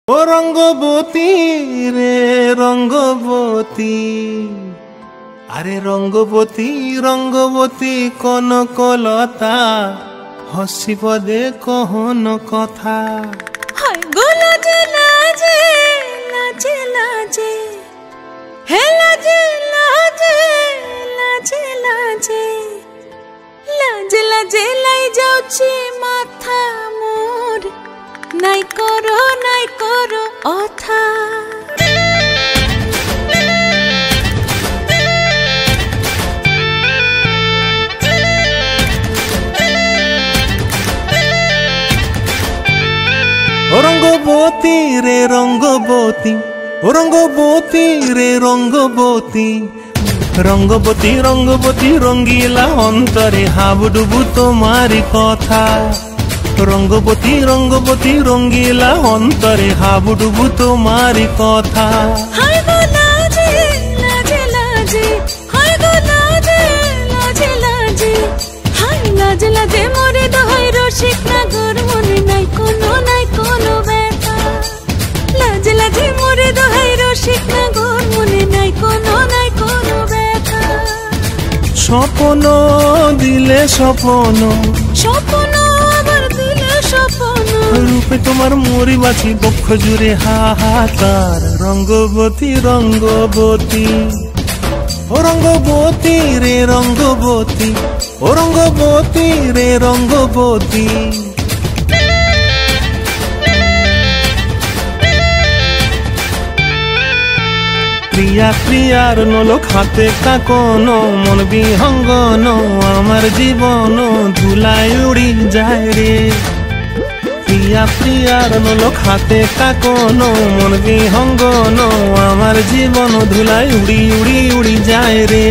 ও রঙ্গবতী রে রঙ্গবতী, আরে রঙ্গবতী রঙ্গবতী কনকলতা, হসিব দে কহন কথা। হায় গো লাজে লাজে লাজে লাজে, হে লাজে লাজে লাজে লাজে, লাজে লাজে লাই যাଉଛି মাথা মোর, নাই করো অথা। রঙ্গবতী রে রঙ্গবতী, ও রঙ্গবতী রে রঙ্গবতী, রঙ্গবতী রঙ্গবতী রঙ্গিলা অন্তরে হাবুডুবু তোমারি কথা। রঙ্গবতী রঙ্গবতী রঙ্গিলা অন্তরে হাবুডুবু তোমারি কথা। হায় গো লাজে লাজে লাজে, হায় গো লাজে লাজে লাজে, হায় লাজে লাজে মোরে দোহাই রসিক নাগর, মনে নাই কোনো ব্যথা। লাজে লাজে মোরে দোহাই রসিক নাগর, মনে নাই কোনো ব্যথা। স্বপ্ন দিলে স্বপ্ন, স্বপ্ন আবার দিলে স্বপ্ন, রূপে তোমার মরি বাছি বক্ষ জুড়ে হাহাকার। রঙ্গবতী রঙ্গবতী, ও রঙ্গবতী রে রঙ্গবতী, ও রঙ্গবতী রে রঙ্গবতী। প্রিয়া প্রিয়ার নলোক হাতে কাকন, মন বিহঙ্গন আমার জীবন ধুলায় উড়ি যায় রে। প্রিয়া প্রিয়ার নলোক হাতে কাকন, মন বিহঙ্গন আমার জীবন ধুলায় উড়ি উড়ি উড়ি যায় রে।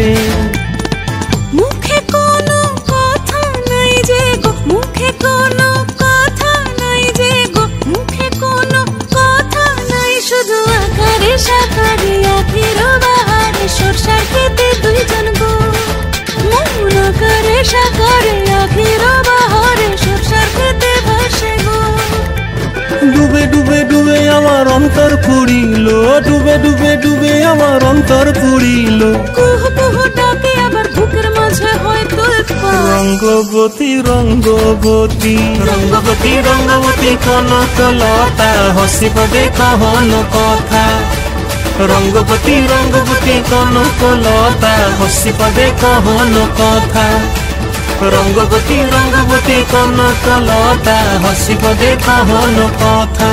মুখে কোনো কথা নাই যে গো, মুখে কোনো কথা নাই যে গো, মুখে কোনো কথা নাই, শুধু আকারে সাকারে আখির বাহারে সরষার খেতে দুইজন গো। মন আকারে সাকারে আখির বাহারে সরষার খেতে ভাসে গো। ডুবে ডুবে ডুবে আমার অন্তর পুড়িল, ডুবে ডুবে ডুবে আমার অন্তর পুড়িল। কুহু কুহু ডাকে আবার বুকের মাঝে হয় তোলপাড়। রঙ্গবতী রঙ্গবতী, রঙ্গবতী রঙ্গবতী কনকলতা, হসিব দে কহন কথা। রঙ্গবতী রঙ্গবতী কনকলতা, হসিব দে কহন কথা। রঙ্গবতী রঙ্গবতী কনকলতা, হসিব দে কহন কথা।